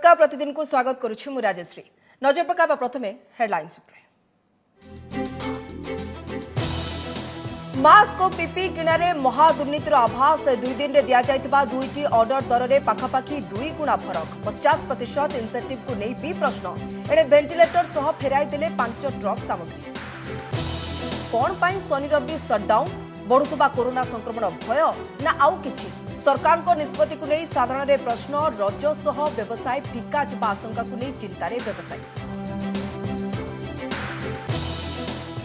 नमस्कार प्रतिदिन को स्वागत करुछु मु राजश्री। नजर पकाबा प्रथमे हेडलाइंस उपरे। मास्क और पीपी किणारे महादुर्नीतिर आभास 2 दिन रे दिया जाइतबा दुईटी ऑर्डर दर रे पाखापाखी 2 गुणा फरक 50% इंसेंटिव को नहीं भी प्रश्न एणे वेंटिलेटर सह फेराई देले 5 ट्रक सामग्री। कौन पाई शनि रवि सटडाउन बढ़ुतबा कोरोना संक्रमण भय ना आउ किछि सरकार को निष्पत्ति को नहीं साधारण रे प्रश्न रज सह व्यवसाय फिका जबा आशंका को नहीं चिंतारे व्यवसायी।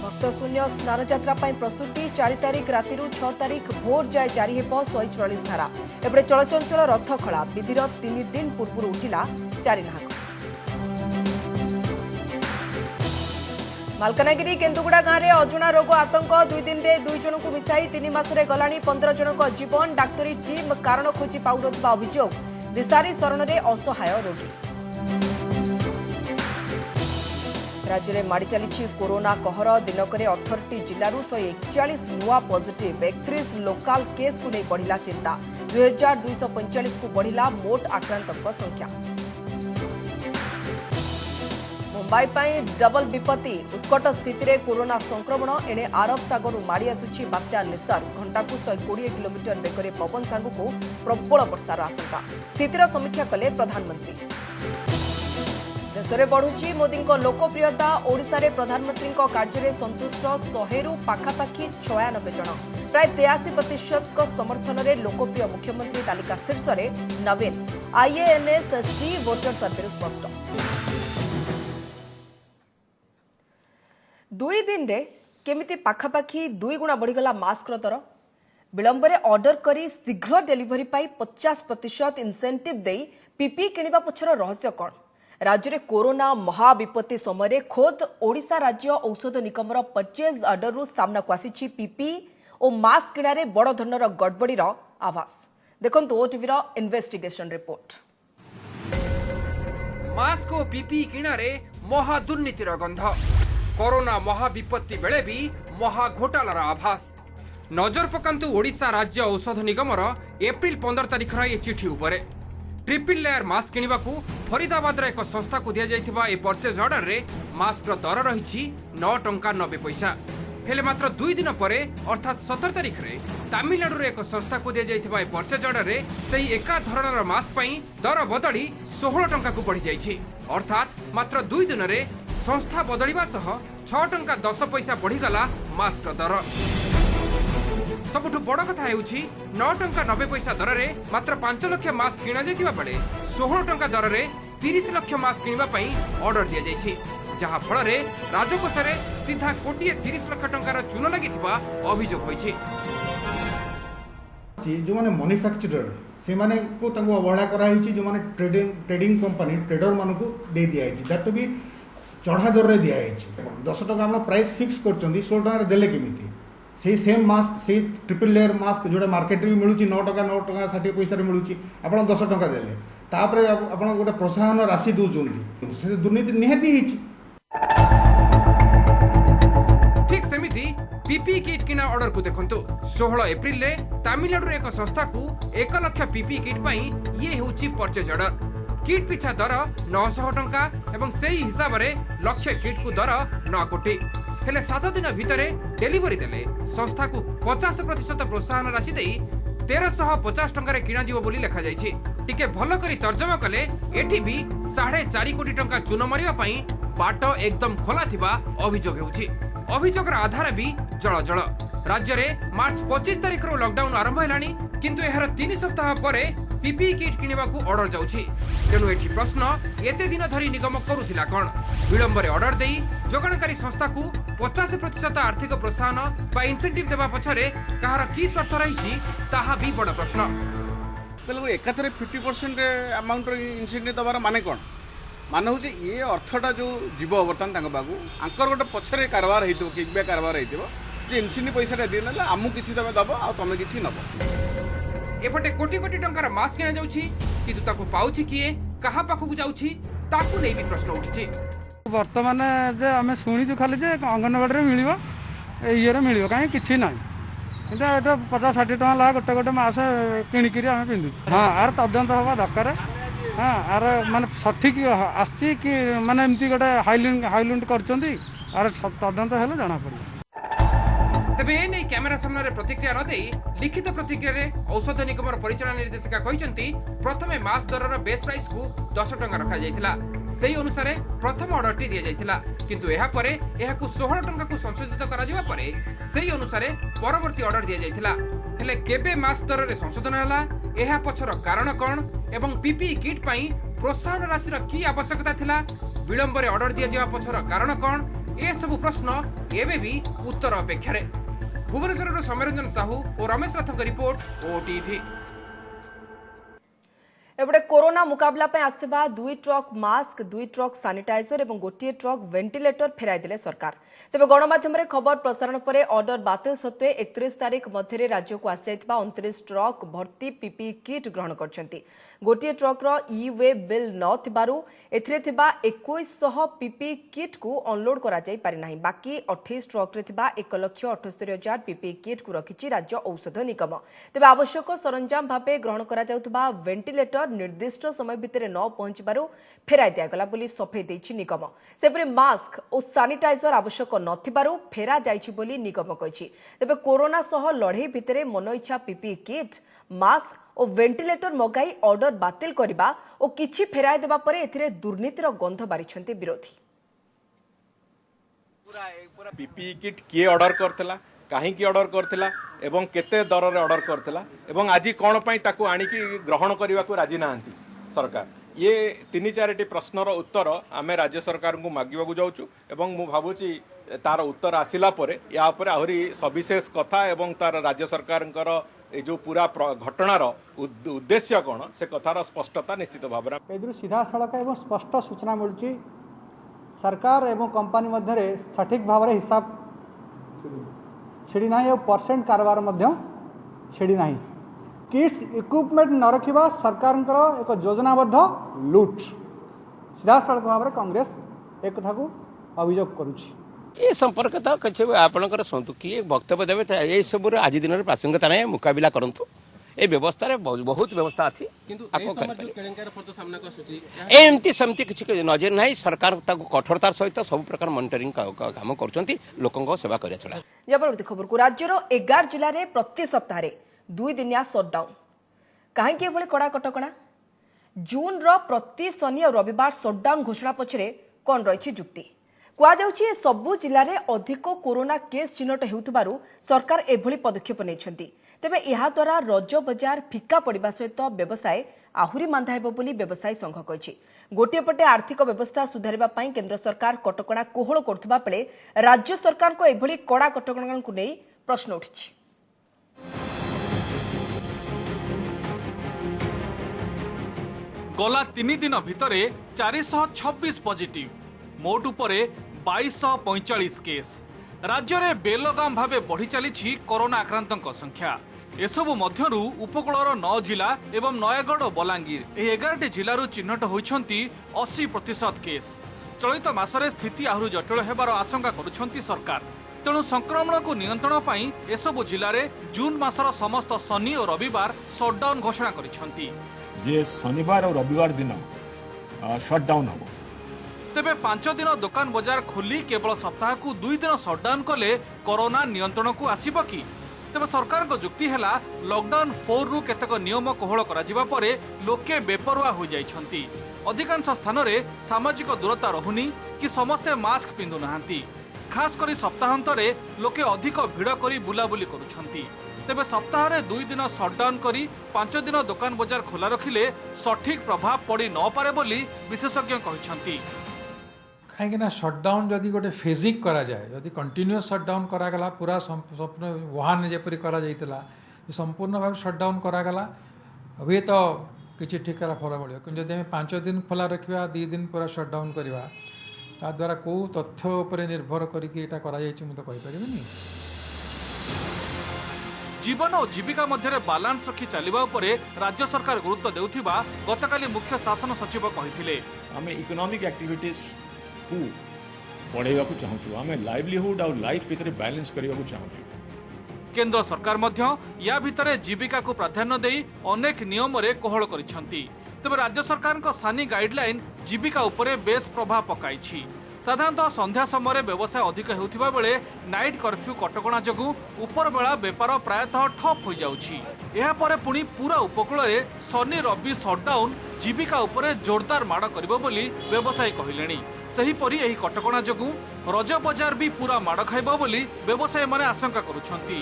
भक्तशून्य स्नान यात्रा प्रस्तुति 4 तारिख राति 6 तारिख भोर जाए जारी हेब 144 धारा। एपटे चलचंचल रथ खला विधिर 3 दिन पूर्व उठिला 4 नाहक। मालकानगिरी केन्दुगुड़ा गांव में अजुणा रोग आतंक 2 दिन रे 2 जन को मिसाई 3 मासरे गलानी 15 जनक जीवन डाक्तरी टीम कारण खोजी पाउनथिबा अभियोग दिशारी शरण रे असहाय रोगी। राज्य में माड़ी चली कोरोना कहर दिनक 18 जिलूर 141 नुआ पॉजिटिव 31 लोकाल केस को नहीं बढ़िला चिंता 2245 को बढ़िला मोट आक्रांतक संख्या। मुंबई पर डबल विपत्ति उत्कट स्थिति रे कोरोना संक्रमण एणे आरब सागर माड़ी आसुछि बात्या निसर घंटा को 120 किलोमीटर बेगरे पवन सांगु को प्रबल वर्षार आशंका स्थितिर समीक्षा कले प्रधानमंत्री। देश में बढ़ुछि मोदी लोकप्रियता ओडिशा रे प्रधानमंत्री कार्य में संतुष्ट 100 रु पाखापाखी 96 जन प्राय 83% समर्थन में लोकप्रिय मुख्यमंत्री तालिका शीर्ष में नवीन IANS-C वोटर सर्वे स्पष्ट। 2 दिन रे केमिति पाखापाखी 2 गुणा बढ़ीगला मास्क दर विलंबरे ऑर्डर करी शीघ्र डेलीवरी पाई 50% इंसेंटिव देई पीपी किनिबा पछर रहस्य कौन। राज्य में कोरोना महाविपत्ति समय खोद ओडिशा राज्य औषध निगमर परचेज ऑर्डर रु सामना को आसी पीपी और मास्क किणारे बड़ धरनर गड़बड़ीर आभास। देखंतु ओटीवीर इन्वेस्टिगेशन रिपोर्ट। मास्क और पीपी किणारे महादुर्नीतिर गंध कोरोना महाविपत्ति बेले भी महाघोटालार आभास। नजर पकांतु ओडिशा राज्य औषध निगमर एप्रिल 15 तारिखर ए चिठी उपरे ट्रिपल लेयर मास्क किनिबाकू फरीदाबाद एक संस्था को दिया जाइथिबा ए परचेज ऑर्डर रे मास्क दर रही 9 टंका 90 पैसा हेले मात्र 2 दिन परे अर्थात 17 तारिख रे तमिलनाडु रे एक संस्था को दिया जाइथिबा ए परचेज ऑर्डर रे सेही एका धरणर मास्क पई दर बदली 16 टंका को बढ़ी जाइछि अर्थात मात्र 2 दिन रे संस्था बदलिबा सह 6 टंका 10 पैसा बढ़ीगला मास्क दर। सबुठु बड़ कथा हेउछि 9 टंका 90 पैसा दर रे मात्र 5 लाख मास्क किना जाइतिबा बेले 16 टंका दर रे 30 लाख मास्क किनिबा पई ऑर्डर दिया जाइछि जहा फल रे राजकोष रे सीधा 1.30 लाख टंकार चून लागितिबा अभियोग होइछि। जो माने मैन्युफैक्चरर से माने को तांको अवहेला करा हिछि जो माने ट्रेडिंग कंपनी ट्रेडर माने को दे दिया हिछि दैट भी चढ़ा दर रे दिया हिछि 10 टका हम प्राइस फिक्स करचंदी 16 टका देले केमिति से सेम मास्क से ट्रिपल लेयर मास्क जोड़ा मार्केट रे मिलुची 9 टका 60 पैसा रे मिलुची आपण 10 टका देले तापरे आपण गोटे प्रोत्साहन राशि दोचंदी से दुर्नीति निहती हिछि। ठीक सेमिति पीपी किट किना ऑर्डर को देखंतु 16 एप्रिल रे तमिलनाडु एक संस्था को 1 लाख पीपी किट पई ये हेउची परचेज ऑर्डर किट पिछा दर 900 टंका एवं सेही हिसाब रे लक्ष्य किट को दर 9 कोटी हेले 7 दिन भितरे डेलीवरी देले संस्था को 50% प्रोत्साहन राशि देई 1350 टंका रे किना जीवो बोली लिखा जाइछि। टिके भलो करी तर्जमा कले एठी भी 4.5 कोटी टंका चून मारिबा पई बाट एकदम खोला थिबा अभियोग हेउछि। अभियोगर आधार भी जळ जळ राज्य रे मार्च 25 तारिख रो लॉकडाउन आरंभ हेलानी किंतु एहर 3 सप्ताह परे पीपी किट किनिबाकू ऑर्डर जाउछि तेनु एठी प्रश्न एते दिन धरी निगम करूथिला कोन विलंबरे ऑर्डर देई जोगाणकारी संस्था को 50% आर्थिक प्रोत्साहन बा इंसेंटिव देबा पछरे कहार की स्वार्थ रहिछि ताहा भी बड़ प्रश्न। बिल्कुल एकाथरे 50% अमाउंट इंसेंटिव दबार माने कोन माने होछि ये अर्थटा जो जीव बर्तन तांको बागु आंकर गोटे पछरे कारबार हेइतो किकबे कारबार हेइतो जे इंसेंटिव पैसा दे नले आमु किछि तमे दबो आ तमे किछि नबो एपटे कोटी कोटी टंकार मास्क किना जाउछि किंतु ताको पाउछि किए कहा पाखु जाउछि ताकू नै भी प्रश्न उठिछि। वर्तमान जे आमे सुनिछु खाली जे अंगनवाड़ी रे मिलिबो ए इयर मिलिबो काहे किछि नै किंतु एटा 50-60 टका ला गोटे गोटे मास किणिकिरी आमे पिंदु हाँ आर तदंत हवा दरकार हाँ आर माने ସଠିକ୍ ଆସିଛି କି ମାନେ ଏମିତି ଗୋଟେ ହାଇଲୁଣ୍ଡ କରିଛନ୍ତି ଆର ତଦନ୍ତ ହେଲେ ଜଣାପଡ଼ିବ। ତେବେ ଏନେଇ କ୍ୟାମେରା ସାମ୍ନାରେ ପ୍ରତିକ୍ରିୟା ନ ଦେଇ ଲିଖିତ ପ୍ରତିକ୍ରିୟାରେ ଔଷଧ ନିଗମର ପରିଚାଳନା ନିର୍ଦ୍ଦେଶିକା କହିଛନ୍ତି ପ୍ରଥମେ ମାସ୍ ଦରର ବେସ୍ ପ୍ରାଇସ୍କୁ 10 ଟଙ୍କା ରଖାଯାଇଥିଲା। ସେହି ଅନୁସାରେ ପ୍ରଥମ ଅର୍ଡରଟି ଦିଆଯାଇଥିଲା, କିନ୍ତୁ ଏହାପରେ ଏହାକୁ 16 ଟଙ୍କାକୁ ସଂଶୋଧିତ କରାଯିବା ପରେ ସେହି ଅନୁସାରେ ପରବର୍ତ୍ତୀ ଅର୍ଡର ଦିଆଯାଇଥିଲା। ହେଲେ କେବେ ମାସ୍ ଦରରେ ସଂଶୋଧନ ହେଲା, ଏହା ପଛର କାରଣ କ'ଣ ଏବଂ ପିପିଇ କିଟ୍ ପାଇଁ ପ୍ରୋତ୍ସାହନ ରାଶିର କି ଆବଶ୍ୟକତା ଥିଲା, ବିଳମ୍ବରେ ଅର୍ଡର ଦିଆଯିବା ପଛର କାରଣ କ'ଣ, ଏସବୁ ପ୍ରଶ୍ନ ଏବେ ବି ଉତ୍ତର ଅପେକ୍ଷାରେ। ଭୁବନେଶ୍ୱରରୁ ସୌମ୍ୟରଞ୍ଜନ ସାହୁ ଓ ରମେଶ ରଥଙ୍କ ରିପୋର୍ଟ ଓଟିଭି। एपटे कोरोना मुकाबला आसथिबा 2 ट्रक मास्क 2 ट्रक सानिटाइजर और गोटे ट्रक वेंटिलेटर फेराई दिले सरकार। तेबे गणमाध्यम खबर प्रसारण पर ऑर्डर बातिल सत्वे 31 तारीख मध्य राज्य को आसिया 29 ट्रक भर्ती पीपीई किट ग्रहण करछंती। गोटे ट्रक्र ई वे बिल न थिबारु एथिरे थिबा 2100 पीपीई किट को अनलोड करा जाई पारि नाही। बाकी 28 ट्रक रे थिबा 1,78,000 पीपीई किट को रखिछि राज्य औषध निगम। तेबे आवश्यक सरंजाम भाबे ग्रहण करा जाउतबा वेंटिलेटर निर्दिष्ट समय भितर न पहुंचबारु फेराई दियागला बोली सफेई देछि निगम। सेपरे मास्क और सानिटाइजर आवश्यक नथिबारु फेरा जाइछि बोली निगम कहिछि। तेबे कोरोना सह लड़ाई भितर मन इच्छा पीपीई किट मास्क और वेंटिलेटर मगाई ऑर्डर बातिल करबा और किछि फेराई देबा परे एथिरे दुर्नीतिर गंध बारिछंती विरोधी। पूरा पीपीई किट किए ऑर्डर करथिला, काहींकी ऑर्डर करथिला एवं केते दर रे ऑर्डर करथिला एवं आज कोन पई ताकू आनिकी ग्रहण करबा को राजी नाहंती सरकार। ये 3-4टी प्रश्नर उत्तर आमे राज्य सरकार को मागिबाकू जाउछु एवं मु भाबुची तार उत्तर आसिला परे या परे आहुरी सविशेष कथा एवं तार राज्य सरकारଙ୍କର ए जो पूरा घटनार उद्देश्य कौन से कथार स्पष्टता निश्चित भाव में सीधा सड़क एवं स्पष्ट सूचना मिलूँ सरकार एवं कंपनी मध्य सठिक भाव में हिसाब छिड़ी ना और परसेंट कारबार छिड़ी ना। किट्स इक्विपमेंट न रखा सरकार एक योजनाबद्ध लुट सीधा सड़क भाव में कांग्रेस एक कथा को अभियोग करुच्ची। ये संपर्क तो किसी आपंकर शुणु किए वक्तव्य देवे ये सब आज दिन प्रासंगिकता नहीं मुकाबला करूँ ए व्यवस्था बहुत व्यवस्था अच्छी एमती सेमती किसी नजर ना सरकार कठोरतार सहित सब प्रकार मॉनिटरिंग काम कर सेवा कर छड़ा। जबरदस्ती खबर को राज्यर 11 जिले में प्रति सप्ताह 2 दिनिया सटडाउन कहीं कड़ा कटकणा जून प्रति शनि और रविवार सटडाउन घोषणा पछरे कौन रही जुक्ति कहुच्छे सबु जिले में अधिक कोरोना केस चिन्हट होउथबारु सरकार एभली पदक्षेप नेछंती। तेबे यहा द्वारा रज बजार फिका पड़िबा सहित व्यवसाय आहुरी मांदा हेबो बोली व्यवसायी संघ कहिछि। गोटे पटे आर्थिक व्यवस्था सुधारिबा पई केंद्र सरकार कटकणा कोहळ करथबा बेले राज्य सरकार को एभली कड़ा कटकणा को नै प्रश्न उठिछि। गला 3 दिन भितरे 426 पॉजिटिव मोट उपरे 2245 केस राज्य में बेलगाम भावे बढ़ी चली कोरोना आक्रांतों संख्या। एसबु मध्यरु उपकूलर 9 जिला एवं नयगढ़ और बलांगीर 11टी जिलूर चिन्हट होती 80% केस। चलित मासरे स्थिति आहरी जटिल होबार आशंका करुछंती सरकार। तेणु संक्रमण को नियंत्रण पाई एसबु जिले में जून मासर समस्त शनि और रविवार सटडाउन घोषणा करिछंती। जे शनिवार और रविवार दिन शटडाउन हम। तेबे 5 दिन दुकान बजार खोली केवल सप्ताह को 2 दिन सटडाउन कले कोरोना नियंत्रण को आसीबो कि? तेबे सरकार को जुक्ति हैला लॉकडाउन 4 रु केतक नियम कोहळ करा जिबा परे लोके बेपरुआ हो जाइछंती। अधिकांश स्थान रे सामाजिक दूरता रहुनी कि समस्ते मास्क पिंधु नाहंती। खास करी सप्ताहांतरे लोके अधिक भिड़ करी बुलाबुली करुछंती। तेबे सप्ताह रे 2 दिन सटडाउन करी 5 दिन दुकान बजार खोला रखिले सठिक प्रभाव पड़ी न पारे बोली विशेषज्ञ कहिछंती। कहीं सटडाउन जदि गोटे फेजिक करा जाए जदि कंटिन्यूअस सटडाउन करागला पूरा संपूर्ण वुहान जेपरी करा जाइतला संपूर्ण भाव सटडाउन करागला हुए तो किसी ठिकारा फल मिले कि जब 5 दिन खोला रखा 2 दिन पूरा सटडाउन करवा ता द्वारा कौ तथ्य उपर निर्भर करके तो कहीपरि। जीवन और जीविका मध्य बालांस रखी चलवा उपरे राज्य सरकार गुरुत्व देउथिबा गतकाली मुख्य शासन सचिव कहिथिले। आम इकोनॉमिक एक्टिविटीज को बढ़ावा को चाहूँ आम लाइवलीहुड और लाइफ भितर बैलेंस करने को चाहूँ। केंद्र सरकार मध्य या भितरे जीविका को प्राधान्य देई अनेक नियम रे कोहळ करिसंती। तेज राज्य सरकार सानी गाइडलाइन जीविका उपरे बेस प्रभाव पकाई। साधारणतः संध्या समय व्यवसाय अधिक होता बेले नाइट कर्फ्यू कटकणा जगू उपर बेला बेपार प्रायतः ठप हो जाउछि। एहा परे पुणी पूरा उपकूल में शनि रवि सटडाउन जीविका उपरे जोरदार माड़ करिबो बोली व्यवसायी कहलेनी। सेहीपरि एही कटकणा जगू रज बजार भी पूरा माड़ खाइबो बोली व्यवसायी माने आशंका करुछंती।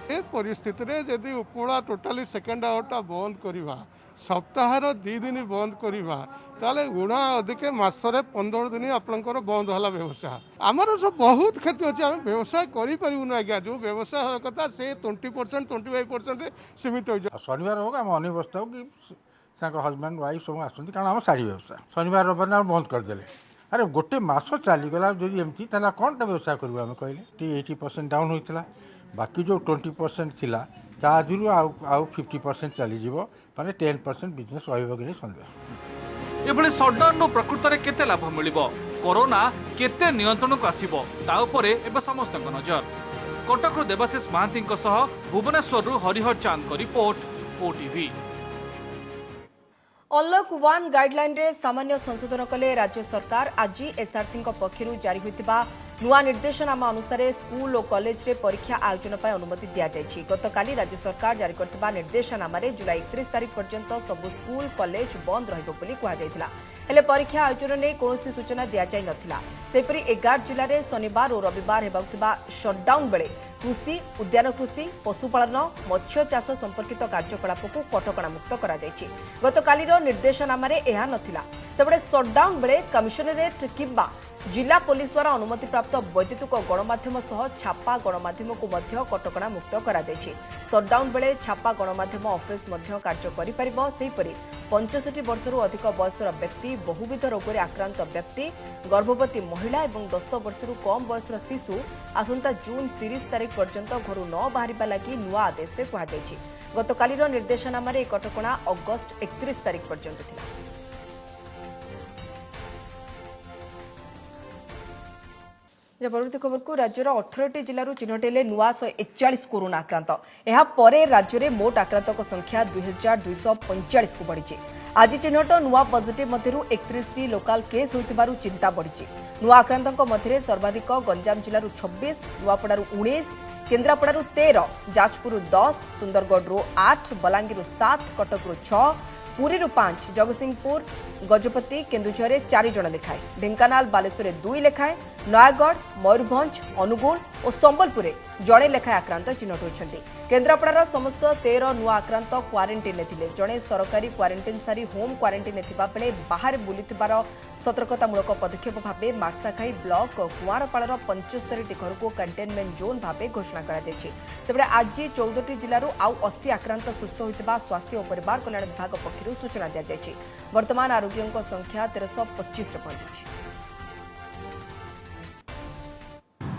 ए परिस्थिति रे यदि उपकूला टोटाली सेकेंड आवरटा बंद करवा सप्ताहर 2 दिन बंद करवा ताले गुणा अधिक मासरे 15 दिन आपंकर बंद होला व्यवसाय। आमर सब बहुत क्षति अच्छे आम व्यवसाय करूँ आज्ञा जो व्यवसाय होगा कथा से 20% 25% सीमित हो जाए। शनिवार होगा आम अनवस्था हो कि हजबैंड वाइफ सब आसती कारण आम शाढ़ी व्यवसाय शनिवार रविवार बंद करदे। अरे गोटे मास चलीगला जो एमती कौन टा व्यवसाय करूँ आम कहले 80% डाउन होता बाकी जो 20% थिला तादू आउ 50% चलीज माने 10% बिजनेस रही सन्देह। एभली सटडाउन प्रकृत में केते लाभ मिलिबो कोरोना केते नियंत्रण को आसीबो ता उपरे एबे समस्त नजर। कटक देवाशीष महांती भुवनेश्वर हरिहर चांद को रिपोर्ट ओटीवी। अनलक 1 गाइडलाइन रे सामान्य संशोधन कले राज्य सरकार। आज एसआरसी पक्षर जारी होता नुआ निर्देशनामा अनुसार स्कूल और कॉलेज रे परीक्षा आयोजन पर अनुमति दि जाएगी। गतकाली राज्य सरकार जारी करथिबा निर्देशनामा रे जुलाई 31 तारिख पर्यंत सबु स्कूल कॉलेज बंद रहिबो बोली कहा जायतिला। हेले परीक्षा आयोजन ने कोनोसी सूचना दिया जाय नथिला। सेपरि 11 जिल्ला रे शनिवार और रविवार हेबाउथिबा शटडाउन बेले कृषि उद्यान कृषि पशुपालन मत्स्य चाष संपर्कित कार्यकलाप को कटकणा मुक्त करा जायछि। गतकाली निर्देशनामा रे एहा नथिला। सेबडे शटडाउन बेले कमिशनरेट किंबा जिला पुलिस द्वारा अनुमति प्राप्त वैद्युतिक गणमाध्यम सह छापा गणमाध्यम को मध्य कटकणा मुक्त करा जायछि। शटडाउन बेले छापा गणमाध्यम ऑफिस मध्य कार्य करि परिबो। सेहिपरि 65 वर्षରୁ ଅଧିକ ବୟସର ବ୍ୟକ୍ତି बहुविध ରୋଗରେ ଆକ୍ରାନ୍ତ ବ୍ୟକ୍ତି गर्भवती महिला और 10 वर्षରୁ कम बयसर शिशु आसंता जून 30 तारिख पर्यंत घरू न बाहरिबा लागि नुआ आदेश रे कहा जायछि। गतकालीर निर्देशनामा रे कटकणा अगस्त 31 तारिख पर्यंत थिला। परवर्ती खबर को राज्यर 18टी जिलूर चिन्हट हेले नुआ 141 कोरोना आक्रांत। यह परे राज्य में मोट आक्रांतों संख्या 2245 को बढ़ी। आज चिन्हट नुआ पॉजिटिव मध्यरु 31टी लोकाल केस होइतिबारु चिंता बढ़ी। नुआ आक्रांतों मध्य सर्वाधिक गंजाम जिलूर 26, नुआपड़ारू 19, केन्द्रापड़ारू 13, जाजपुर 10, सुंदरगढ़ 8, बलांगीर 7, कटक 6, पुरी 5, जगतसिंहपुर गजपति केन्दुझर 4 जन लेखाएं, ढेंकानाल बालेश्वर 2 लेखाएं, नयागढ़ मयूरभंज अनुगुल और संबलपुर जड़े लेखाएं आक्रांत चिन्हट होती। केन्द्रापड़ार समस्त 13 नुआ आक्रांत क्वारंटाइन थे। जड़े सरकारी क्वारंटाइन सारी होम क्वारंटाइन बेले बाहर बुलूबार सतर्कतामूलक पदक्षेप भाव मार्साखाई ब्लॉक कुआरपाड़ 75टी घर को कंटेनमेंट जोन भाव घोषणा कर। आज 14टी जिलूर आउ 80 आक्रांत सुस्थ होता स्वास्थ्य और परिवार कल्याण विभाग पक्षर सूचना दी जाएगी। वर्तमान आरोग्यों संख्या 1325 पहुंची।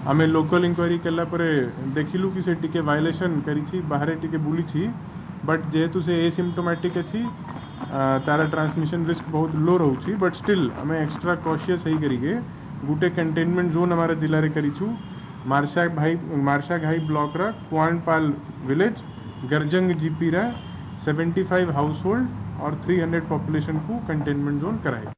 आमे लोकल इंक्वायरी कला परे देखिलु कि से टिके वायलेशन करी बाहर टिके बुली छी बट जेहेतु से एसिम्प्टोमेटिक अच्छी तार ट्रांसमिशन रिस्क बहुत लो रोची बट स्टिल आमे एक्स्ट्रा कॉशियस है करिके गुटे कंटेनमेंट जोन हमारे जिले में करीचु मार्शा घाई ब्लॉक रा कुआनपाल विलेज गरजंग जीपी रा 75 हाउस होल्ड और 300 पॉपुलेशन को कंटेनमेंट जोन कराए।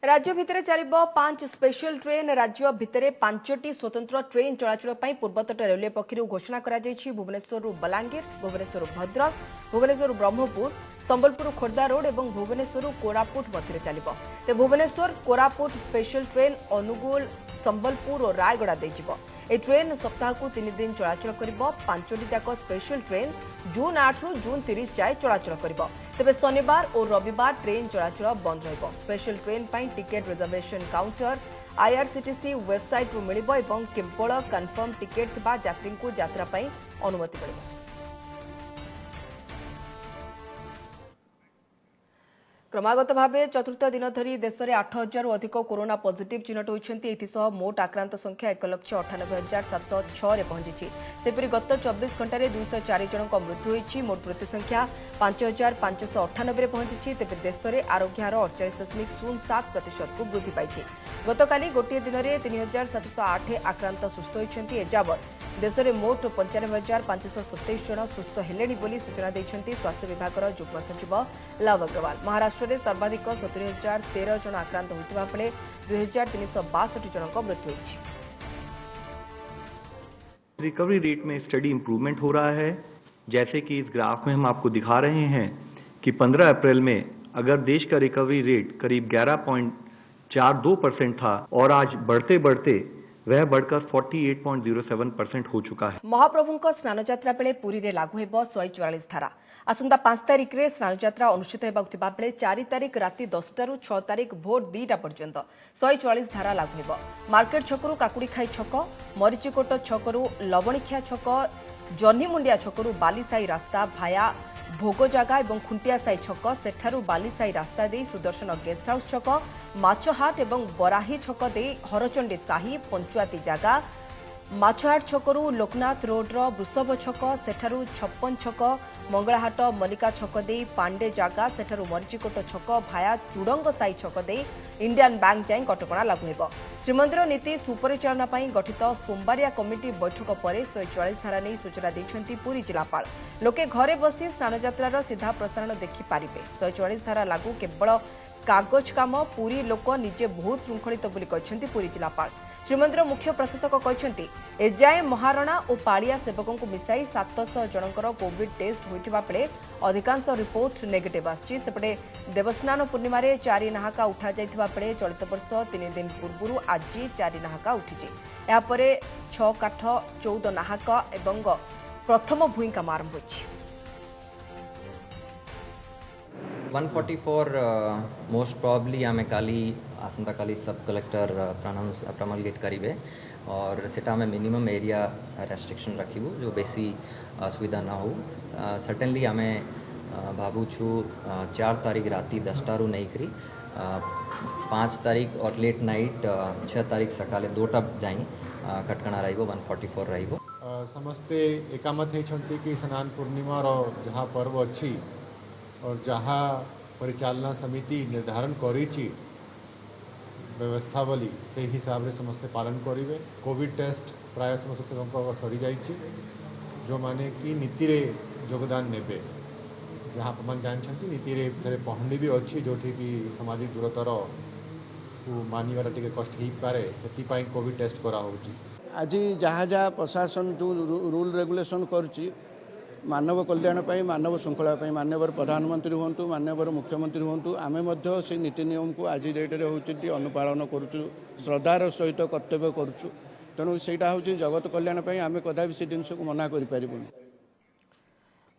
राज्य भितर चलिबो 5 स्पेशल ट्रेन। राज्य भितर 5टी स्वतंत्र ट्रेन चलाचल पर पूर्वतट रेलवे पक्षर घोषणा करा जायछि। भुवनेश्वर बलांगीर, भुवनेश्वर भद्रक, भुवनेश्वर ब्रह्मपुर, संबलपुर खोर्धा रोड और भुवनेश्वर कोरापुट मध्य चलिबो। ते भुवनेश्वर कोरापुट स्पेशल ट्रेन अनुगुल संबलपुर और रायगड़ा दे जिवो। ए ट्रेन सप्ताह को 3 दिन चलाचल करिबो। 5टी जाक स्पेशल ट्रेन जून 8 रु जून 30 जाए चलाचल करिबो। तेबे शनिवार और रविवार ट्रेन चलाचल बंद रहिबो। स्पेशल ट्रेन पई ticket reservation counter IRCTC website रु मिलिबो एवं केवल कन्फर्म टिकेट थिबा यात्री को यात्रा पई अनुमति मिलिबो। क्रमागत भाव चतुर्थ दिन धरी देश में 8,000 अधिक कोरोना पॉजिटिव चिन्हट होती। मोट आक्रांत संख्या 1,98,706 पहुंची। सेपरी गत 24 घंटे 204 जन मृत्यु होती। मोट मृत्यु संख्या 5,598 पहुंची। तेज देश में आरोग्य हार 48.07% को वृद्धि पाई। गतकाली गोटे दिन में 3,708 आक्रांत सुस्थ होती। एजावत देश में मोट 95,527 जन सुस्थ हेलेनी बोली सूचना देइछन्ति स्वास्थ्य विभाग युग्म सचिव लव अग्रवाल। महाराष्ट्र में सर्वाधिक 70,013 जन आक्रांत होइतिबा बेले 2,362 जनक मृत्यु होइछि। रिकवरी रेट में स्टडी इंप्रूवमेंट हो रहा है। जैसे कि इस ग्राफ में हम आपको दिखा रहे हैं कि 15 अप्रैल में अगर देश का रिकवरी रेट करीब 11.42% था और आज बढ़ते बढ़ते वह बढ़कर 48.07% हो चुका है। महाप्रभुଙ୍କ स्नानयात्रा बेले पुरी रे लागू हेबो 144 धारा। आसंता 5 तारिख रे स्नानयात्रा अनुष्ठित हेबाक थिबा बेले 4 तारिख राति 10 रु 6 तारिख भोर 2टा पर्यंत 144 धारा लागू हेबो। मार्केट छकरू काकुड़ीखाई छक, मरीचिकोट छकरू लवणीखिया छक, जन्हीमुंडिया छकरू बालीसाई रास्ता भाया भोगजागा और खुंटिया साई छक, सेठारू बालीसाई रास्ता दे सुदर्शन गेस्ट हाउस छक, माछहाट और बराही छक दे हरचंडी साही पंचुआती जागा, माछहाट छकरू लोकनाथ रोड्र वृषभ छक, सेठारू 56 छक, मंगलाहाट मल्लिका छक दे पांडे जागा, सेठारू मरीचिकोट छक भाया चुडंग साई छक दे इंडियन बैंक जाए कटकणा लागू हेब। श्रीमंदिर नीति सुपरिचालना पर गठित सोमवारिया कमिटी बैठक पर 144 धारा नहीं सूचना देइछन्ति पुरी जिलापाल। लोके घरे बसी स्नानयात्रार सीधा प्रसारण देखिपारे। 144 धारा लागू केवल कागज काम, पुरी लोक निजे बहुत श्रृंखलित बोली कहछन्ति पुरी जिलापाल। श्रीमंदिर मुख्य प्रशासक कहछन्ति एजाए महारणा और पाड़िया सेवकों को मिसाई 700 जनकर कोविड टेस्ट होइतिबा बेले अधिकांश रिपोर्ट नेगेटिव आछि। सेपटे देवस्नान पूर्णिमा रे 4 नाहाका उठा जाइतिबा बेले चलित वर्ष 3 दिन पूर्व आज 4 नाहाका उठिछि। या परे 6 काठ 14 नाहाका एवं प्रथम भूई काम आरंभ होइछि। 144 मोस्ट प्रॉब्ली आमे काली आसंता काली सब कलेक्टर प्रमोलगेट करिवे और सेटा में मिनिमम एरिया रेस्ट्रिक्शन रखिबू जो बेसी असुविधा ना हो। सर्टेनली आमे भावुछु 4 तारीख राति 10 रु नहीं करी 5 तारीख और लेट नाइट 6 तारीख सकाले 2टा जाई कटकणा रहिबो 144 रहिबो। समस्ते एकामत होती कि स्नान पूर्णिमा जहाँ पर्व अच्छी और जहाँ परिचालना समिति निर्धारण करी व्यवस्थावली से हिसाब से समस्ते पालन करेंगे। कोविड टेस्ट प्राय समस्त सेवक सरी जाइए जो माने कि नीति रे योगदान नेबे। जहाँ अपन जानते नीति रे थे पहंडी भी अच्छी जो कि सामाजिक दूरतार मानवाटा टे कष्ट हो पाए से कोविड टेस्ट करा आज जहाँ जहाँ प्रशासन जो रूल रेगुलेशन करुच्ची मानव कल्याण पर मानव श्रृंखला मानव प्रधानमंत्री हूँ मानव मुख्यमंत्री हूँ आमे मध्य से नीति नियम को आज डेट्रे होती अनुपालन करुचु श्रद्धार सहित कर्तव्य करुचु। तेणु सेटा हूँ जगत कल्याण पर आमे कदापि से जिनस को मना करें।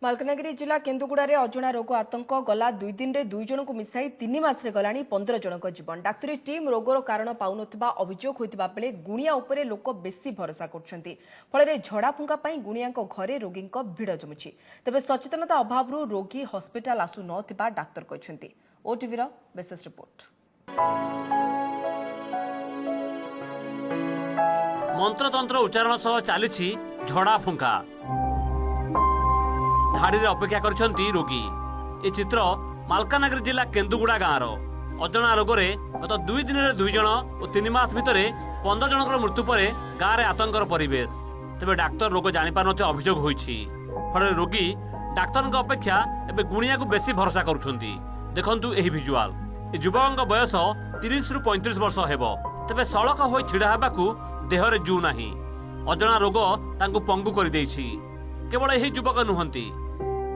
मालकानगिरी जिला केन्दुगुड़ा रे अजणा रोग आतंक गला 2 दिन रे 2 जन को मिसाई 3 मास रे गलानी 15 जनक जीवन। डाक्तरी टीम रोगर कारण पाउनथिबा अभियोग होइतिबा बेले गुणिया उपरे लोक बेसी भरोसा करछन्ती। फଳରେ झड़ा फुंका पई गुणियाक घरे रोगीक भिड़ जमुछि। तबे सचेतनता अभावरु रोगी हॉस्पिटल आसु नथिबा डाक्तर कहछन्ती। ओटीवी रो विशेष रिपोर्ट। मंत्रतंत्र उच्चारण सह चली झड़ा फुंका धाड़ी रे अपेक्षा करछन्ती रोगी। ए चित्र मालकानगिरी जिला केन्दुगुड़ा गाँव अजणा रोगरे गत 2 दिन रे 2 जन और 3 मास भितर 15 जनकर मृत्यु पर गाँव में आतंकर परिवेश। तेबे डाक्तर रोग जानी पार नथिबा अभियोग होइछि। फଳରେ रोगी डाक्तर अपेक्षा एबे गुणिया को बेसी भरोसा करुछन्ती। देखंतु एही विजुअल ए युवकक बयस 30 रु 35 वर्ष हेबो। तेबे सड़क होई छिड़ा हेबाकू देहरे जू नाही। अजणा रोग तांकू पंगु करि दैछि। केवल एही युवक नुहंती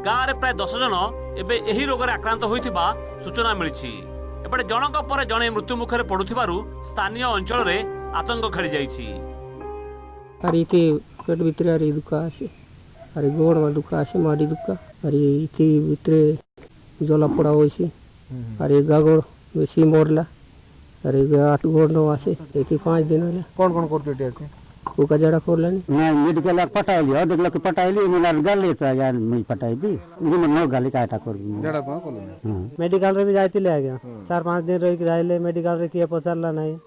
गाँव में प्राय 10 जन एबे एही रोगरे आक्रांत होइथिबा सूचना मिलिछि। एपटे जनक पर जणे मृत्यु मुखरे पडुथिबारु स्थानीय अंचल रे आतंक खेली जाइछि। अरे इते पेट भितरे अरे दुखा आसे अरे गोड़ में दुखा आसे माडी दुखा अरे इते भितरे जला पड़ा होइछि अरे गागोड़ बेसी मोरला अरे आठ गोड़ न आसे एकी 5 दिन होला। कौन कौन करते थे ओका जड़ा खोलनी ना मेडिकल पटाइली और देखलो कि पटाइली मिलार गाली तो यार मैं पटाई दी निम नो गाली काटा कर जड़ा पा कोलो मेडिकल रे भी जाइतिले आ गया 4-5 दिन रही जाइले मेडिकल रे किए पचारला नाही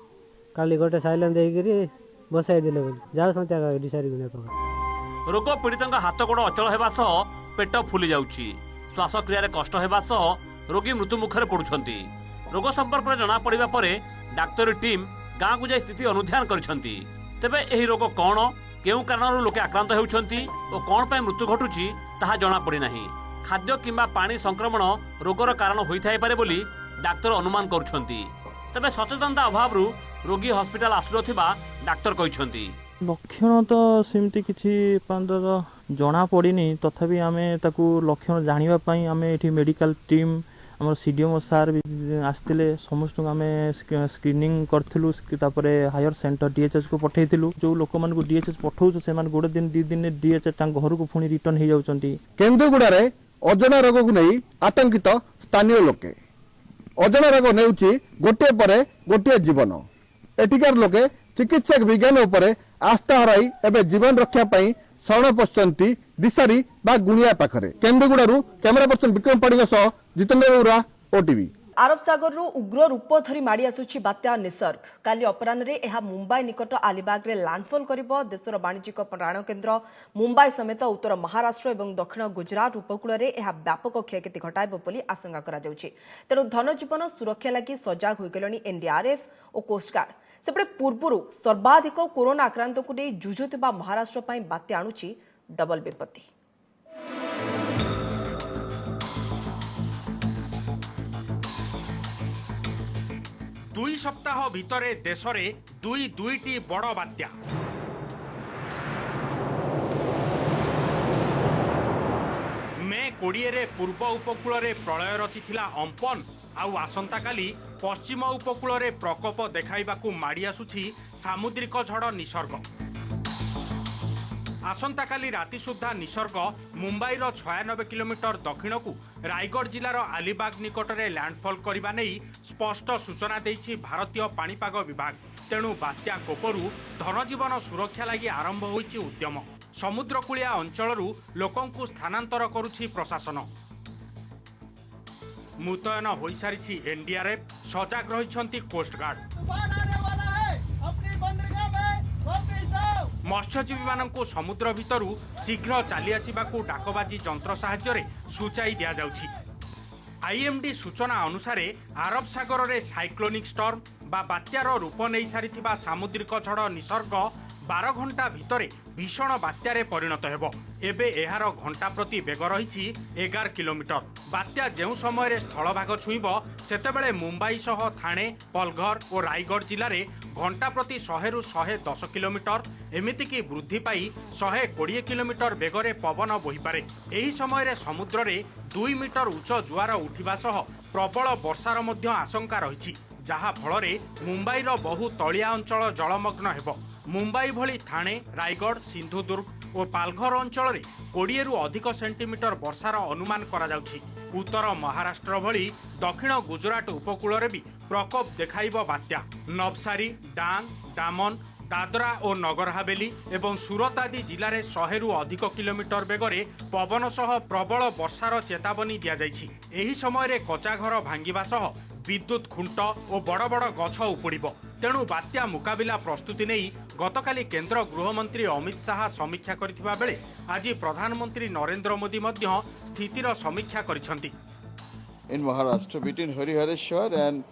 काली गोटे साइलेंस देई गिरी बसाई दिले बोली जा संत्या का डिसारी गुने पका। रोग पीड़ितक हाथ गोड़ अचल हेबा सह पेट फुली जाउछि। श्वासक्रिया रे कष्ट हेबा सह रोगी मृत्यु मुखरे पडुछन्ती। रोग संपर्क रे जणा पड़िबा परे डाक्तरी टीम गाँ को जाई स्थिति अनुध्यान करछन्ती। तेबे एही रोग कौन केउं कारणरू लोके आक्रांत हेउछंती ओ कोन पय मृत्यु घटुची ताहा जणा पड़ी नाही। खाद्य किंबा पानी संक्रमण रोगर कारण होइथाय पारे बोली डाक्टर अनुमान करुछंती। तबे सचेतनता अभावरू रोगी हॉस्पिटल आसुरथिबा डाक्टर कहिछंती। लक्षण तो सेमती किछि जना पड़िनी, तथापि आमे ताकू लक्षण जानिबा पई आमे एठी मेडिकल टीम हमर सीडीएमओ सार भी आस्तिले समस्त आमे स्क्रीनिंग करथिलु। तापरे हायर सेंटर डीएचएस को पठैथिलु। जो लोक मान को डीएचएस पठौछ से मान गोडे दिन 2 दिन डीएचएस तांग घर को पुणी रिटर्न हे जाउचंती। केन्दुगुड़ा रे अजना रोग को नहीं आतंकित स्थानीय लोके अजना रोग नेउची गोटे परे गोटे जीवन। एटिकार लोके चिकित्सक विज्ञान उपरे आस्था हराई एबे जीवन रक्षा पई शरण पश्चंती दिशारी बा गुणिया पाखरे। केन्दुगुड़ारू कैमरा पर्सन विक्रम पाड़ीଙ୍କ सह जितेंद्र उरा ओटीवी। अरब सागर उग्र रूप धरी माड़ी आसुछि बात्या निसर्ग। काली अपराह यह मुंबई निकट आलीबाग रे लैंडफॉल करिबो। देशर वाणिज्यिक प्राणकेन्द्र मुंबई समेत उत्तर महाराष्ट्र और दक्षिण गुजरात उपकूल में यह व्यापक क्षयक्षति घटाइब बोली आशंका करा जाउछि। तेणु धनजीवन सुरक्षा लगी सजग हो गलेनी एनडीआरएफ और कोस्टगार्ड। सेपटे पूर्व सर्वाधिक कोरोना आक्रांत को नहीं जुझुवा महाराष्ट्र पर बात्या आणुछि डबल विपत्ति। दुई सप्ताह भितरे देश में दुईटी बड़ बात्या। मे 20 पूर्व उपकूल रे प्रलय रचिथिला अम्पन आउ आसंता काली पश्चिम उपकूल रे प्रकोप देखाइबाकू माड़ी आसुछि सामुद्रिक झड़ निसर्ग। आसंता काली राति सुधा निसर्ग मुंबईर 96 किलोमीटर दक्षिण को रायगढ़ जिलार आलीबाग निकट में लैंडफॉल करने नहीं स्पष्ट सूचना देइछि भारतीय पाणीपाग विभाग। तेणु बात्या कोपरू धनजीवन सुरक्षा लगी आरंभ होइछि उद्यम। समुद्रकूलिया अंचलरू लोकंकु स्थानांतर करुछि प्रशासन। मुतयन होई सारिछि एनडीआरएफ, सजाग रहिछंती कोस्टगार्ड। मत्स्यजीवी मानंकु समुद्र भितरु शीघ्र चली आसिबाकू डाकबाजी जंत्र साहाय्य सूचाई दिया जाउछि। आईएमडी सूचना अनुसार अरब सागर रे साइक्लोनिक स्टर्म बा बात्यार रूप नहीं सारिथिबा सामुद्रिक झड़ निसर्ग 12 घंटा भितरे भीषण बात्यारे परिणत हेबो। एबे एहार घंटा प्रति बेग रहिछि 11 किलोमीटर। बात्या जेउ समय स्थलभाग छुईब सेतेबेले मुंबई सह थाणे, पलघर और रायगढ़ जिले में घंटा प्रति 100 रु 110 किलोमीटर एमितिकी वृद्धि पाई 120 किलोमीटर बेगरे पवन बोहीपारे। एही समय समुद्र रे 2 मीटर उच्च जुआर उठिबा सह प्रबल वर्षार मध्य आशंका रहिछि, जहा फଳରେ मुंबईर बहु तलिया अंचल जलमग्न हेबो। मुंबई भली थाणे, रायगढ़, सिंधुदुर्ग और पालघर अंचल में 20 रु अधिक सेंटीमीटर वर्षार अनुमान करा जाउछि। उत्तर महाराष्ट्र भली दक्षिण गुजरात उपकूल में भी प्रकोप देखाइब बात्या। नवसारी, डांग, डामन, दादरा और नगर हवेली एवं सूरत आदि जिले में 100 रु अधिक किलोमीटर बेगरे पवन सह प्रबल वर्षार चेतावनी दिया जाइछि। एही समय कच्चा घर भांगिबा सह विद्युत खुंट और बड़ बड़ गछ उपुड़िब। तेणु बात्या मुकाबिला प्रस्तुति नहीं गतकाली केंद्र गृहमंत्री अमित शाह समीक्षा करथिबा बेले आज प्रधानमंत्री नरेंद्र मोदी मध्य स्थितिर समीक्षा करिसंती। In Maharashtra between Harihareshwar and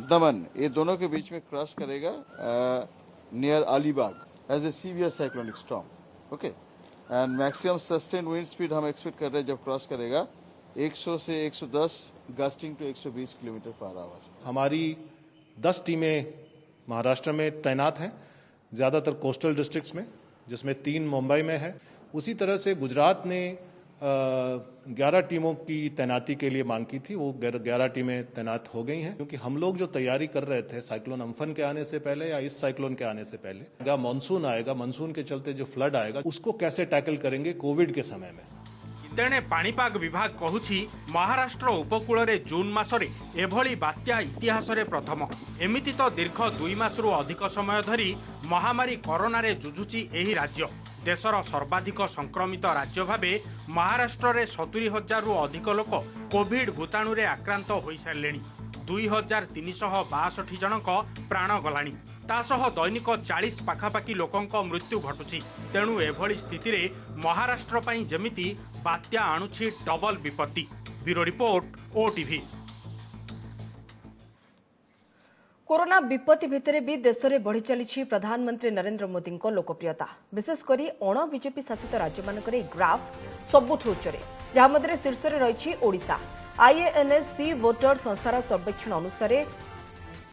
Daman ये दोनों के बीच में क्रॉस करेगा near Alibag as a severe cyclonic storm. Okay, and maximum sustain wind speed हम एक्सपेक्ट कर रहे हैं जब क्रॉस करेगा 100 से 110 gusting to 120 kilometre per hour. हमारी 10 टीमें महाराष्ट्र में तैनात हैं, ज़्यादातर कोस्टल डिस्ट्रिक्ट्स में, जिसमें 3 मुंबई में है। उसी तरह से गुजरात ने 11 टीमों की तैनाती के लिए मांग की थी, वो 11 टीमें तैनात हो गई हैं। क्योंकि हम लोग जो तैयारी कर रहे थे साइक्लोन अम्फन के आने से पहले या इस साइक्लोन के आने से पहले, मानसून आएगा, मानसून के चलते जो फ्लड आएगा उसको कैसे टैकल करेंगे कोविड के समय में। तेणे पाणीपाग विभाग कहूछि महाराष्ट्र उपकूल रे जून मासरे एभली बात्या इतिहास रे प्रथम। एमिति तो दीर्घ 2 मासरू अधिक समय धरी महामारी कोरोना रे जुझुछि एही राज्य। देशर सर्वाधिक संक्रमित राज्य भावे महाराष्ट्र रे 70,000 रु अधिक लोक कोविड भूताणु रे आक्रांत होई सारलेनी। 2362 जनक प्राण गलानी। तासह दैनिक 40 पाखापाखि लोकंक मृत्यु घटुछि। तेणु एभली स्थिति रे महाराष्ट्र पई जेमिति बात्या आणुछि डबल विपत्ति। Bureau report, OTV. कोरोना विपत्ति भितर भी देश में बढ़ी चली प्रधानमंत्री नरेंद्र मोदी को लोकप्रियता विशेषकर अण बीजेपी शासित राज्य मानक ग्राफ सबुठ उच्चरे जहां मध्य शीर्ष में रही ओडिशा। आईएनएससी वोटर संस्थार सर्वेक्षण अनुसार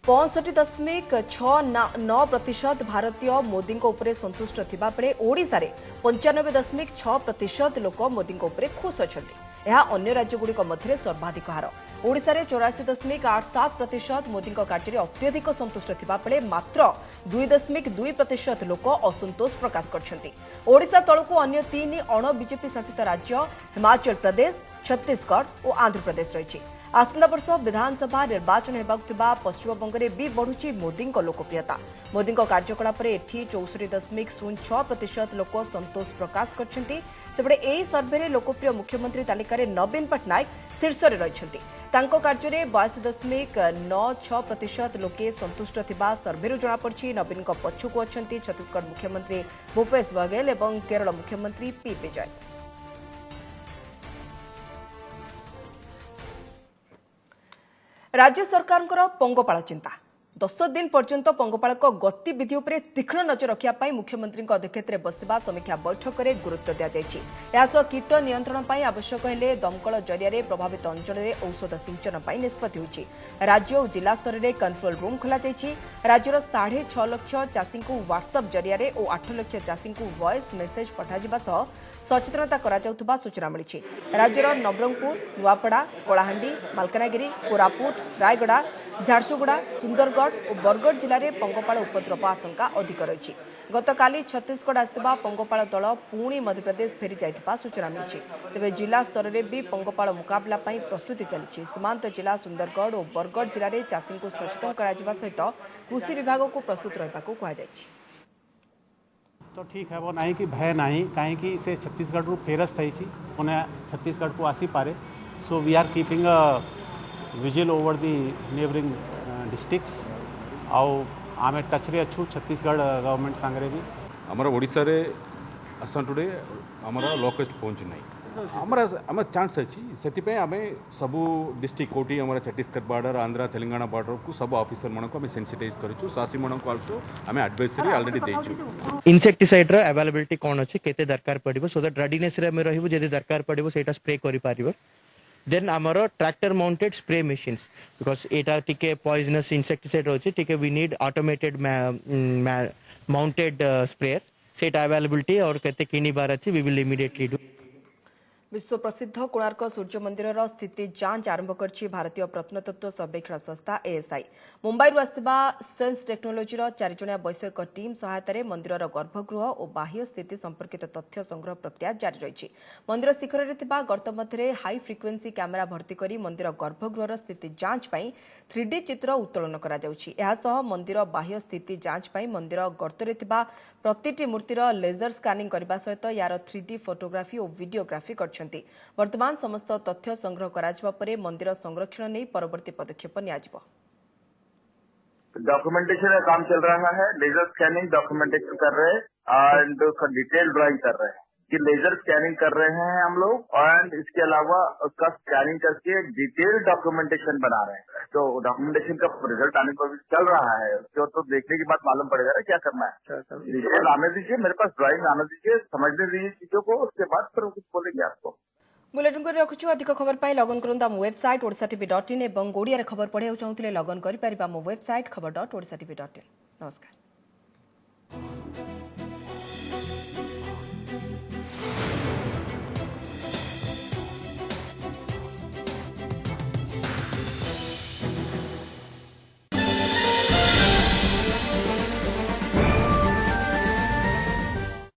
65.69% भारतीय मोदी संतुष्ट थिबा बेले ओडिशा रे 95.6% लोक मोदी खुश अछंती। यह अन्य राज्यगुड़िक मध्य सर्वाधिक हार। ओडिशा रे 84.87% मोदी कार्य अत्यधिक संतुष्ट थिबा बेले मात्र 2.2% लोक असंतोष प्रकाश करछंती। ओडिशा तळकु अन्य 3 अण बीजेपी शासित राज्य हिमाचल प्रदेश, छत्तीसगढ़ और आंध्र प्रदेश रही। आसंता वर्ष विधानसभा निर्वाचन होगा पश्चिमबंग में भी बढ़ुची मोदी लोकप्रियता। मोदी कार्यकलाप एठी 64.06% लोक संतोष प्रकाश करछंती। सेबडे एही सर्वे लोकप्रिय मुख्यमंत्री तालिका नवीन पट्टनायक शीर्ष में रही। तांको कार्य 82.96% लोके संतुष्ट थिबा सर्वे जଣାपड़ी। नवीन पछकु अछंती छत्तीसगढ़ मुख्यमंत्री भूपेश बघेल और केरल मुख्यमंत्री पी विजय। राज्य सरकार पंगपाल चिंता 10 दिन पर्यंत पंगपाल गतिविधि उपर तीक्ष्ण नजर रखा मुख्यमंत्री अध्यक्षत बसवा समीक्षा बैठक में गुरुत्व दिया। कीट नियंत्रण आवश्यक हेले दमकल जरिया प्रभावित अंचल में औषध सिंचन निष्पत्ति होइछि। राज्य और जिला स्तर में कंट्रोल रूम खोल राज्यर 6.5 लाख चाषी को व्हाट्सएप जरिया और 8 लाख चाषी को वॉइस मेसेज पठाଯିबा सह सचेतनता करा सूचना मिली। राज्यर नवरंगपुर, नुआपड़ा, कलाहांडी, मालकानगिरी, कोरापुट, रायगड़ा, झारसुगुड़ा, सुंदरगढ़ और बरगढ़ जिले में पंगपाल उपद्रव आशंका अधिक रही। गतकाली छत्तीसगढ़ आसथिबा पंगपाल दल पुणी मध्यप्रदेश फेरी जाइथिबा सूचना मिली। तेबे जिला स्तर में भी पंगपाल मुकाबला प्रस्तुति चली। सीमांत जिला सुंदरगढ़ और बरगढ़ जिले में चाषी को सचेतन करा सहित कृषि विभाग को प्रस्तुत रहा कहुଯାଇଛି। तो ठीक है वो नहीं कि भय नहीं कहीं से छत्तीसगढ़ रु फेरस्त है उन्हें छत्तीसगढ़ को आसी पारे। So we are keeping a vigil over the neighbouring districts आउ आम टच रे अच्छु छत्तीसगढ़ गवर्नमेंट सांगरे भी आमर ओडिशा रे आसन टुडे आमर लोकेस्ट पहुँची नहीं आम चांस अच्छी से आम सबू डिस्ट्रिक्ट कोटी आम छत्तीसगढ़ बॉर्डर आंध्रा तेलंगाना बॉर्डर को सब ऑफिसर मान को सेंसिटाइज करूँ चाषी मान को आल्सो आम एडवाइजरी ऑलरेडी देइछु। इनसेक्टिसाइड रो अवेलेबिलिटी कौन अच्छे केते दरकार पड़ो सो दैट रेडीनेस रे में रहिबो जदी दरकार पड़ो सेटा स्प्रे करि पारिबो। देन आमर tractor mounted spray machines because एटा टिके पॉइजनस इनसेक्टिसाइड रोचे टिके we need automated mounted sprayers सेटा अवेलेबिलिटी और केते किनी बार अछि वी विल इमीडिएटली डू। विश्व प्रसिद्ध कोणार्क सूर्य मंदिर स्थिति जांच आरंभ कर भारतीय प्रत्नतत्व सर्वेक्षण संस्था एएसआई। मुंबई आसथिबा सेंस टेक्नोलोजी 4 जणिया वैषयिक टीम सहायतार मंदिर गर्भगृह और बाह्य स्थिति संपर्कित तथ्य संग्रह प्रक्रिया जारी रही। मंदिर शिखर में गर्त मध्य हाई फ्रिक्वेन्सी कैमेरा भर्ती कर मंदिर गर्भगृहर स्थिति जांच 3D चित्र उत्तोलन कर मंदिर बाह्य स्थिति जांच मंदिर गर्तरे प्रतिटी मूर्तिर लेजर स्कानिंग करने सहित यार 3D फोटोग्राफी और वीडियोग्राफी कर। वर्तमान समस्त तथ्य संग्रह कराजिबा परे मंदिर संरक्षण नहीं परवर्ती पदक्षेप नियाजिबो। डॉक्यूमेंटेशन का काम चल रहा है, लेजर स्कैनिंग डॉक्यूमेंटेशन कर रहे हैं एंड डिटेल ड्राइंग कर रहे हैं कि लेजर स्कैनिंग कर रहे हैं हम लोग और इसके अलावा उसका स्कैनिंग करके डिटेल डॉक्यूमेंटेशन बना रहे हैं। तो डॉक्यूमेंटेशन का रिजल्ट आने पर भी चल रहा है उसके तो देखने के बाद मालूम पड़ेगा ना क्या करना है। डिटेल आने दीजिए, मेरे पास ड्राइंग आने दीजिए, समझने दीजिए चीजों को, उसके बाद फिर कुछ बोलेंगे आपको। बुलेटिन को रखुछु। अधिक खबर पाई लगन करंतु आम वेबसाइट odsatv.in एवं ओडिया खबर पढ़ाई चाहूले लगन कर वेबसाइट खबर.odsatv.in। नमस्कार।